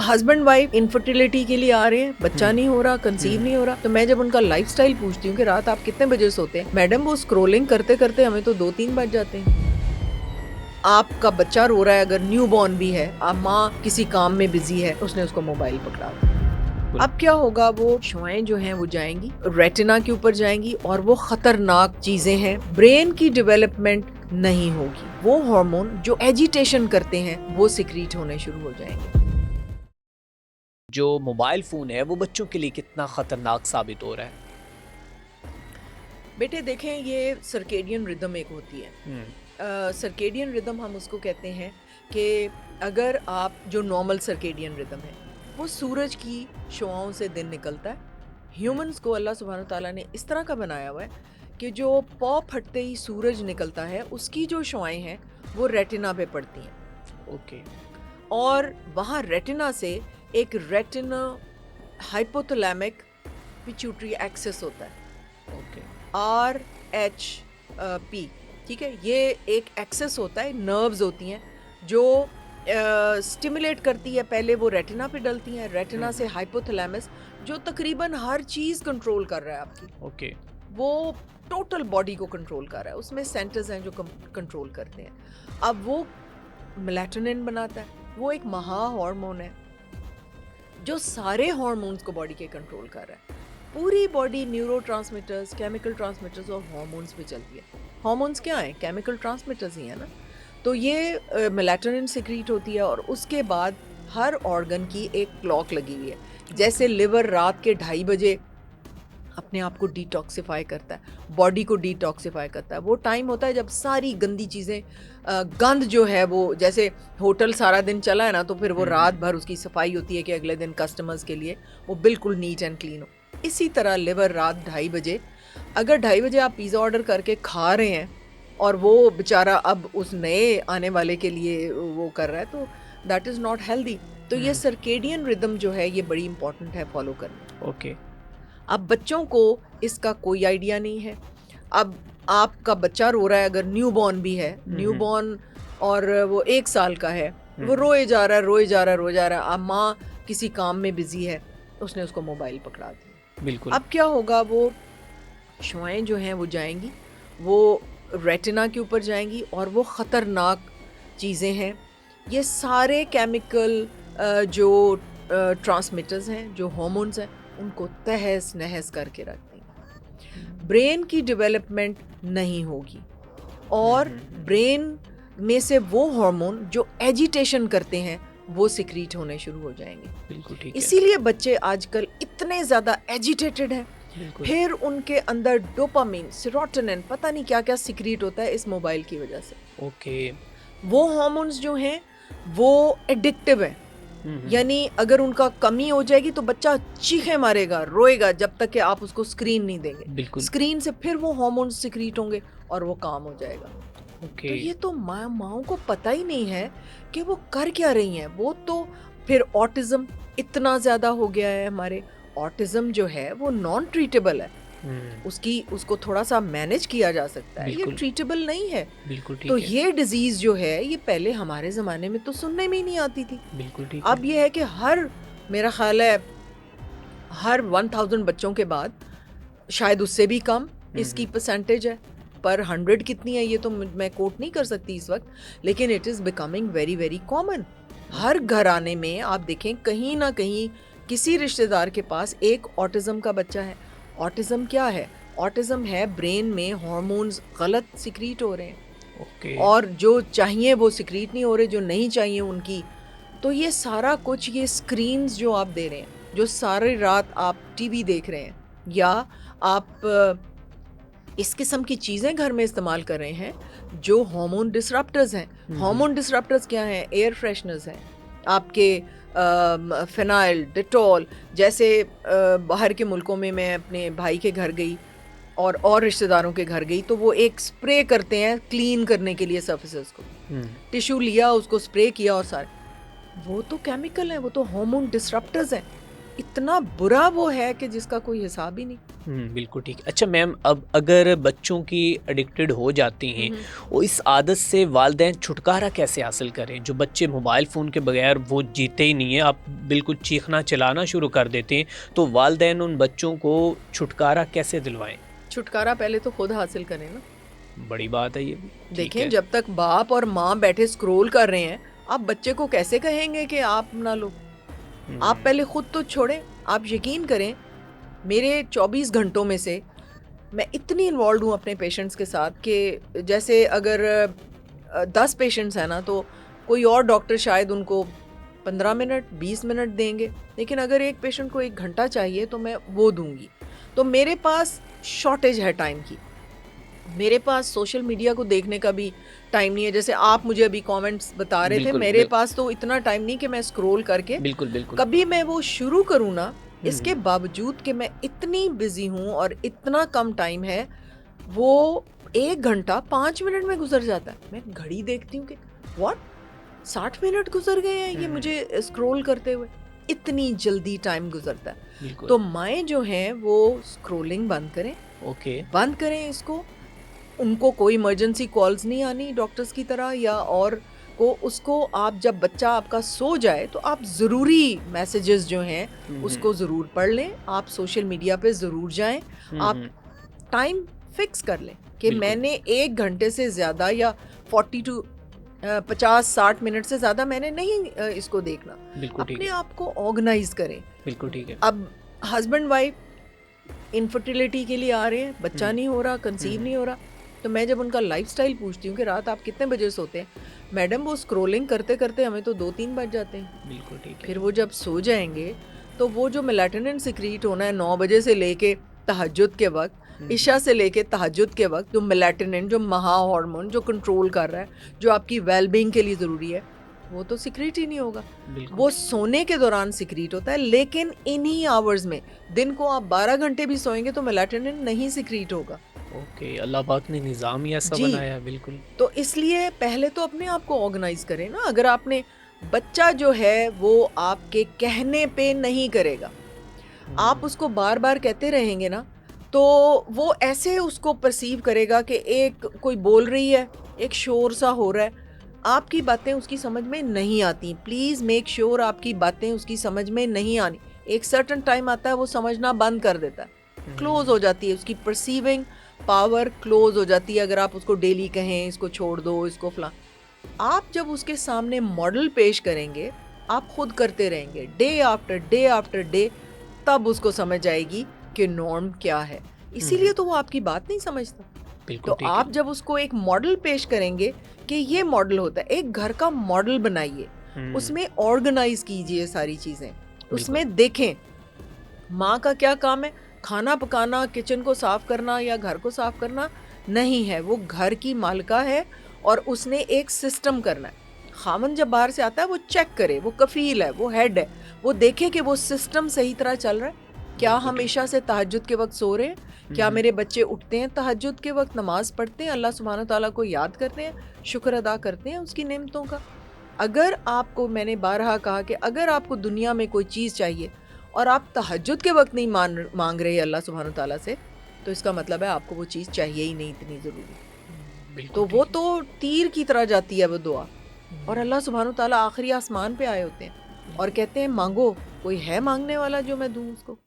Husband wife infertility के लिए आ रहे हैं, बच्चा नहीं हो रहा, कंसीव नहीं हो रहा, तो मैं जब उनका लाइफस्टाइल पूछती हूँ कि रात आप कितने बजे सोते हैं, मैडम वो स्क्रोलिंग करते करते हमें तो 2-3 बज जाते हैं। आपका बच्चा रो रहा है, अगर न्यू बॉर्न भी है, आप माँ किसी काम में बिजी है, उसने उसको मोबाइल पकड़ा दिया। अब क्या होगा, वो शुआएं जो हैं वो जाएंगी, रेटिना के ऊपर जाएंगी और वो खतरनाक चीजें हैं, ब्रेन की डेवलपमेंट नहीं होगी। वो हार्मोन जो एजिटेशन करते हैं वो सिक्रीट होने शुरू हो जाएंगे। जो मोबाइल फ़ोन है वो बच्चों के लिए कितना ख़तरनाक साबित हो रहा है? बेटे देखें, ये सर्केडियन रिदम एक होती है। सर्केडियन रिदम हम उसको कहते हैं कि अगर आप जो नॉर्मल सर्केडियन रिदम है वो सूरज की शुआओं से दिन निकलता है। ह्यूमंस को अल्लाह सुब्हानो ताला ने इस तरह का बनाया हुआ है कि जो पौ फटते ही सूरज निकलता है उसकी जो शुआएं हैं वो रेटिना पे पड़ती हैं। ओके। और वहाँ रेटिना से एक रेटिना हाइपोथैलेमिक पिट्यूटरी एक्सेस होता है, ओके। RHP, ठीक है। ये एक एक्सेस होता है, नर्व्स होती हैं जो स्टिमुलेट करती है, पहले वो रेटिना पे डलती हैं, रेटिना से हाइपोथैलेमस जो तकरीबन हर चीज़ कंट्रोल कर रहा है आपकी, ओके। वो टोटल बॉडी को कंट्रोल कर रहा है, उसमें सेंटर्स हैं जो कंट्रोल करते हैं। अब वो मेलाटोनिन बनाता है, वो एक महा हार्मोन है जो सारे हार्मोन्स को बॉडी के कंट्रोल कर रहा है। पूरी बॉडी न्यूरोट्रांसमीटर्स, केमिकल ट्रांसमीटर्स और हार्मोन्स पे चलती है। हार्मोन्स क्या हैं? केमिकल ट्रांसमीटर्स ही है ना। तो ये मेलाटोनिन सिक्रीट होती है और उसके बाद हर ऑर्गन की एक क्लॉक लगी हुई है। जैसे लिवर रात के 2:30 बजे अपने आप को डिटॉक्सिफाई करता है, बॉडी को डिटॉक्सिफाई करता है। वो टाइम होता है जब सारी गंदी चीज़ें, गंद जो है वो, जैसे होटल सारा दिन चला है ना, तो फिर वो रात भर उसकी सफाई होती है कि अगले दिन कस्टमर्स के लिए वो बिल्कुल नीट एंड क्लीन हो। इसी तरह लिवर रात 2:30 बजे, अगर 2:30 बजे आप पिज़्ज़ा ऑर्डर करके खा रहे हैं और वो बेचारा अब उस नए आने वाले के लिए वो कर रहा है, तो दैट इज़ नॉट हेल्दी। तो ये सर्केडियन रिदम जो है ये बड़ी इंपॉर्टेंट है फॉलो करना। ओके। अब बच्चों को इसका कोई आइडिया नहीं है। अब आपका बच्चा रो रहा है, अगर न्यू बॉर्न भी है, न्यू बॉर्न और वो 1 साल का है, वो रोए जा रहा है, रोए जा रहा है, रोए जा रहा है, अब माँ किसी काम में बिजी है, उसने उसको मोबाइल पकड़ा दिया। बिल्कुल। अब क्या होगा, वो शुआएं जो हैं वो जाएंगी, वो रेटिना के ऊपर जाएंगी और वो ख़तरनाक चीज़ें हैं। ये सारे केमिकल जो ट्रांसमीटर्स हैं, जो हार्मोन्स हैं, उनको तहस नहस करके रख देंगे। ब्रेन की डेवलपमेंट नहीं होगी और ब्रेन में से वो हार्मोन जो एजिटेशन करते हैं वो सिक्रीट होने शुरू हो जाएंगे। बिल्कुल ठीक है। इसीलिए बच्चे आजकल इतने ज़्यादा एजिटेटेड हैं। बिल्कुल। फिर उनके अंदर डोपामिन, सेरोटोनिन, पता नहीं क्या क्या सिक्रीट होता है इस मोबाइल की वजह से। ओके। वो हार्मोन्स जो हैं वो एडिक्टिव है, यानी अगर उनका कमी हो जाएगी तो बच्चा चीखे मारेगा, रोएगा, जब तक कि आप उसको स्क्रीन नहीं देंगे। बिल्कुल। स्क्रीन से फिर वो हार्मोन्स सिक्रीट होंगे और वो काम हो जाएगा। ओके। तो ये तो माओं को पता ही नहीं है कि वो कर क्या रही हैं। वो तो फिर ऑटिज्म इतना ज़्यादा हो गया है हमारे। ऑटिज्म जो है वो नॉन ट्रीटेबल है, उसको थोड़ा सा मैनेज किया जा सकता है, ये बिल्कुल। ट्रीटेबल नहीं है। बिल्कुल ठीक तो है। ये डिजीज़ जो है ये पहले हमारे ज़माने में तो सुनने में ही नहीं आती थी। बिल्कुल ठीक अब ये है कि मेरा ख्याल है हर 1000 बच्चों के बाद, शायद उससे भी कम इसकी परसेंटेज है, पर 100 कितनी है ये तो मैं कोट नहीं कर सकती इस वक्त, लेकिन it is becoming very very common. हर घराने में आप देखें कहीं ना कहीं किसी रिश्तेदार के पास एक ऑटिज्म का बच्चा है। ऑटिज्म क्या है? ऑटिज्म है ब्रेन में हार्मोन्स गलत सिक्रीट हो रहे हैं। ओके। और जो चाहिए वो सिक्रीट नहीं हो रहे, जो नहीं चाहिए उनकी। तो ये सारा कुछ, ये स्क्रीन्स जो आप दे रहे हैं, जो सारी रात आप टीवी देख रहे हैं, या आप इस किस्म की चीज़ें घर में इस्तेमाल कर रहे हैं जो हार्मोन डिसरप्टर्स हैं। हार्मोन डिसरप्टर्स क्या हैं? एयर फ्रेशनर्स हैं, आपके फिनाइल, डिटॉल। जैसे बाहर के मुल्कों में मैं अपने भाई के घर गई और रिश्तेदारों के घर गई, तो वो एक स्प्रे करते हैं क्लीन करने के लिए सर्फेसेस को। टिश्यू लिया, उसको स्प्रे किया और सारे, वो तो केमिकल है, वो तो हार्मोन डिसरप्टर्स हैं। इतना बुरा वो है कि जिसका कोई हिसाब ही नहीं। बिल्कुल ठीक। अच्छा मैम, अब अगर बच्चों की एडिक्टेड हो जाती हैं, वो इस आदत से वालिदैन छुटकारा कैसे हासिल करें? जो बच्चे मोबाइल फ़ोन के बगैर वो जीते ही नहीं हैं, आप बिल्कुल चीखना चिल्लाना शुरू कर देते हैं, तो वालिदैन उन बच्चों को छुटकारा कैसे दिलवाएं? छुटकारा पहले तो खुद हासिल करें ना। बड़ी बात है ये भी। ठीक देखें, है। जब तक बाप और माँ बैठे स्क्रॉल कर रहे हैं, आप बच्चे को कैसे कहेंगे कि आप ना लो? आप हम्म, पहले खुद तो छोड़ें। आप यकीन करें, मेरे 24 घंटों में से मैं इतनी इन्वॉल्व हूँ अपने पेशेंट्स के साथ कि जैसे अगर 10 पेशेंट्स हैं ना, तो कोई और डॉक्टर शायद उनको 15 मिनट 20 मिनट देंगे, लेकिन अगर एक पेशेंट को 1 घंटा चाहिए तो मैं वो दूंगी। तो मेरे पास शॉर्टेज है टाइम की। मेरे पास सोशल मीडिया को देखने का भी टाइम नहीं है। जैसे आप मुझे अभी कमेंट्स बता रहे थे, बिल्कुल मेरे पास तो इतना टाइम नहीं कि मैं स्क्रॉल करके बिल्कुल बिल्कुल। कभी मैं वो शुरू करूँ ना। इसके हम्म, बावजूद कि मैं इतनी बिजी हूँ और इतना कम टाइम है, वो 1 घंटा 5 मिनट में गुजर जाता है। मैं घड़ी देखती हूँ कि व्हाट 60 मिनट गुजर गए हैं ये मुझे स्क्रॉल करते हुए। इतनी जल्दी टाइम गुजरता है। बिल्कुल। तो माएँ जो हैं वो स्क्रॉलिंग बंद करें, ओके। बंद करें इसको। उनको कोई इमरजेंसी कॉल्स नहीं आनी डॉक्टर्स की तरह या और को। उसको आप जब बच्चा आपका सो जाए तो आप ज़रूरी मैसेजेस जो हैं उसको ज़रूर पढ़ लें। आप सोशल मीडिया पे ज़रूर जाएं। आप टाइम फिक्स कर लें कि बिल्कुल मैंने 1 घंटे से ज़्यादा या 40 टू 50-60 मिनट से ज़्यादा मैंने नहीं इसको देखना। बिल्कुल ठीक अपने है। आप को ऑर्गेनाइज करें। बिल्कुल ठीक है। अब हस्बैंड वाइफ इनफर्टिलिटी के लिए आ रहे हैं, बच्चा नहीं हो रहा, कंसीव नहीं हो रहा, तो मैं जब उनका लाइफस्टाइल पूछती हूँ कि रात आप कितने बजे सोते हैं, मैडम वो स्क्रॉलिंग करते करते हमें तो 2-3 बज जाते हैं। बिल्कुल ठीक है। फिर वो जब सो जाएंगे तो वो जो मेलाटोनिन सिक्रीट होना है 9 बजे से लेके तहज्जुद के वक्त, इशा से लेके तहज्जुद के वक्त, जो मेलाटोनिन, जो महा हार्मोन जो कंट्रोल कर रहा है, जो आपकी वेलबींग के लिए ज़रूरी है, वो तो सिक्रीट ही नहीं होगा। बिल्कुल वो सोने के दौरान सिक्रीट होता है, लेकिन इन्हीं आवर्स में, दिन को आप 12 घंटे भी सोएंगे तो मेलाटोनिन नहीं सिक्रीट होगा। ओके। अल्लाह पाक ने निज़ाम ही ऐसा जी, बनाया है। बिल्कुल। तो इसलिए पहले तो अपने आप को ऑर्गेनाइज करें ना। अगर आपने बच्चा जो है वो आपके कहने पे नहीं करेगा, आप उसको बार बार कहते रहेंगे ना, तो वो ऐसे उसको परसीव करेगा कि एक कोई बोल रही है, एक शोर सा हो रहा है, आपकी बातें उसकी समझ में नहीं आती। प्लीज़ मेक श्योर आपकी बातें उसकी समझ में नहीं आनी। एक सर्टन टाइम आता है वो समझना बंद कर देता है, क्लोज हो जाती है उसकी परसीविंग पावर, क्लोज हो जाती है। अगर आप उसको डेली कहें इसको छोड़ दो, इसको फला, आप जब उसके सामने मॉडल पेश करेंगे, आप खुद करते रहेंगे डे आफ्टर डे, तब उसको समझ आएगी कि नॉर्म क्या है। इसीलिए तो वो आपकी बात नहीं समझता। तो बिल्कुल ठीक है। आप जब उसको एक मॉडल पेश करेंगे कि ये मॉडल होता है, एक घर का मॉडल बनाइए, उसमें ऑर्गेनाइज कीजिए सारी चीज़ें, बिल्कुल। उसमें देखें माँ का क्या काम है। खाना पकाना, किचन को साफ करना या घर को साफ करना नहीं है, वो घर की मालिका है और उसने एक सिस्टम करना है। खामन जब बाहर से आता है वो चेक करे, वो कफील है, वो हेड है, वो देखे कि वो सिस्टम सही तरह चल रहा है। क्या बिल्कुल हम ठीक। इशा से तहज्जुद के वक्त सो रहे हैं? क्या मेरे बच्चे उठते हैं तहज्जुद के वक्त, नमाज पढ़ते हैं, अल्लाह सुब्हानो ताला को याद करते हैं, शुक्र अदा करते हैं उसकी नेमतों का? अगर आपको, मैंने बारहा कहा कि अगर आपको दुनिया में कोई चीज़ चाहिए और आप तहज्जुद के वक्त नहीं मांग रहे अल्लाह सुब्हानो ताला से, तो इसका मतलब है आपको वो चीज़ चाहिए ही नहीं इतनी ज़रूरी। बिल्कुल तो ठीक वो है। तो तीर की तरह जाती है वो दुआ। और अल्लाह सुब्हानो ताला आखिरी आसमान पे आए होते हैं और कहते हैं मांगो, कोई है मांगने वाला जो मैं दूं उसको।